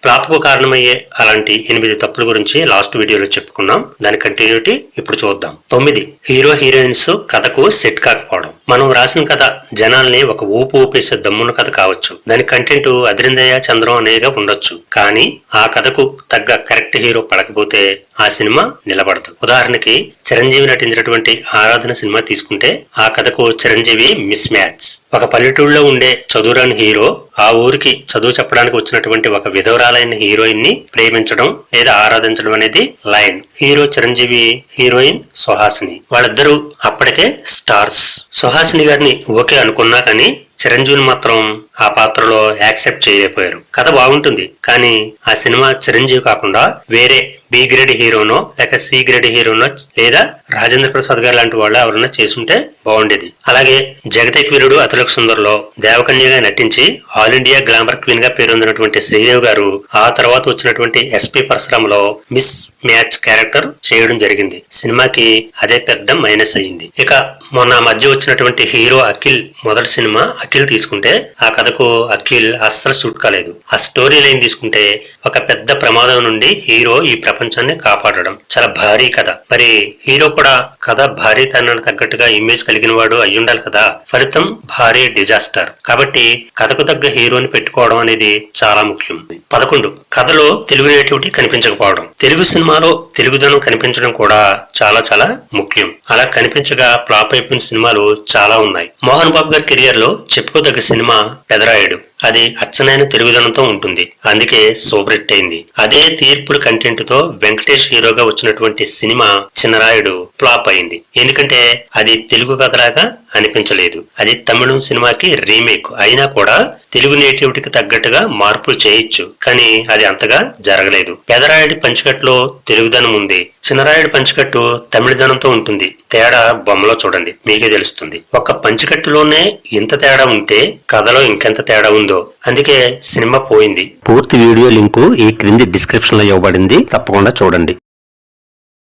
Flop కు కారణమయ్యే అలాంటి 8 తప్పుల గురించి లాస్ట్ వీడియోలో చెప్పుకున్నాం. దాని కంటిన్యూటీ ఇప్పుడు చూద్దాం. 9 హీరో హీరోయిన్స్ కథకు సెట్ కాకపోవడం. మనం రాసిన కథ జనాల్ని ఒక ఊపు ఊపేసే దమ్మున్న కథ కావచ్చు. దాని కంటెంట్ అదిరిందయ్య చంద్రం అనేగా ఉండొచ్చు. కానీ ఆ కథకు తగ్గ కరెక్ట్ హీరో పడకపోతే ఆ సినిమా నిలబడదు. ఉదాహరణకి చిరంజీవి నటించినటువంటి ఆరాధన సినిమా తీసుకుంటే ఆ కథకు చిరంజీవి మిస్ మ్యాచ్. ఒక పల్లెటూరులో ఉండే చదువురాని హీరో ఆ ఊరికి చదువు చెప్పడానికి వచ్చినటువంటి ఒక విధవరాలైన హీరోయిన్ ని ప్రేమించడం లేదా ఆరాధించడం అనేది line. Hero Chiranjeevi, heroine Suhasini, వాళ్ళిద్దరూ అప్పటికే స్టార్స్. సుహాసిని గారిని ఓకే అనుకున్నా కానీ చిరంజీవిని మాత్రం ఆ పాత్రలో యాక్సెప్ట్ చేయలేకపోయారు. కథ బాగుంటుంది కానీ ఆ సినిమా చిరంజీవి కాకుండా వేరే బి గ్రేడ్ హీరోనో లేక సి గ్రేడ్ హీరోనో లేదా రాజేంద్ర ప్రసాద్ గారు లాంటి వాళ్ళు ఎవరన్నా చేసుంటే బాగుండేది. అలాగే జగదేక్ వీరుడు అతిలోక సుందర్లో దేవకన్యగా నటించి ఆల్ ఇండియా గ్లామర్ క్వీన్ గా పేరొందినటువంటి శ్రీదేవి గారు ఆ తర్వాత వచ్చినటువంటి ఎస్పీ పరశురాములో మిస్ మ్యాచ్ క్యారెక్టర్ చేయడం జరిగింది. సినిమాకి అదే పెద్ద మైనస్ అయ్యింది. ఇక మొన్న మధ్య వచ్చినటువంటి హీరో అఖిల్ మొదటి సినిమా అఖిల్ తీసుకుంటే ఆ కథకు అఖిల్ అస్సలు సూట్ కాలేదు. ఆ స్టోరీ లైన్ తీసుకుంటే ఒక పెద్ద ప్రమాదం నుండి హీరో ఈ ప్రపంచాన్ని కాపాడడం, చాలా భారీ కథ. మరి హీరో కూడా కథ భారీ తనానికి తగ్గట్టుగా ఇమేజ్ కలిగిన వాడు అయ్యుండాలి కదా. ఫలితం భారీ డిజాస్టర్. కాబట్టి కథకు తగ్గ హీరోని పెట్టుకోవడం అనేది చాలా ముఖ్యం. 11 కథలో తెలుగు నేటివిటీ కనిపించకపోవడం. తెలుగు సినిమాలో తెలుగుదనం కనిపించడం కూడా చాలా చాలా ముఖ్యం. అలా కనిపించగా ఫ్లాప్ అయిపోయిన సినిమాలు చాలా ఉన్నాయి. మోహన్ బాబు గారి కెరియర్ లో చెప్పుకోదగ్గ సినిమా పెదరాయుడు. అది అచ్చనైన తెలుగుదనంతో ఉంటుంది, అందుకే సూపర్ హిట్ అయింది. అదే తీర్పుల కంటెంట్ తో వెంకటేష్ హీరోగా వచ్చినటువంటి సినిమా చిన్నరాయుడు ఫ్లాప్ అయింది. ఎందుకంటే అది తెలుగు కథలాగా అనిపించలేదు. అది తమిళం సినిమాకి రీమేక్ అయినా కూడా తెలుగు నేటివిటీకి తగ్గట్టుగా మార్పులు చేయొచ్చు, కానీ అది అంతగా జరగలేదు. పెదరాయుడి పంచకట్టులో తెలుగుదనం ఉంది, చిన్నరాయుడి పంచకట్టు తమిళదనంతో ఉంటుంది. తేడా బొమ్మలో చూడండి, మీకే తెలుస్తుంది. ఒక పంచకట్టులోనే ఇంత తేడా ఉంటే కథలో ఇంకెంత తేడా ఉందో. అందుకే సినిమా పోయింది. పూర్తి వీడియో లింకు ఈ క్రింది డిస్క్రిప్షన్ లో ఇవ్వబడింది, తప్పకుండా చూడండి.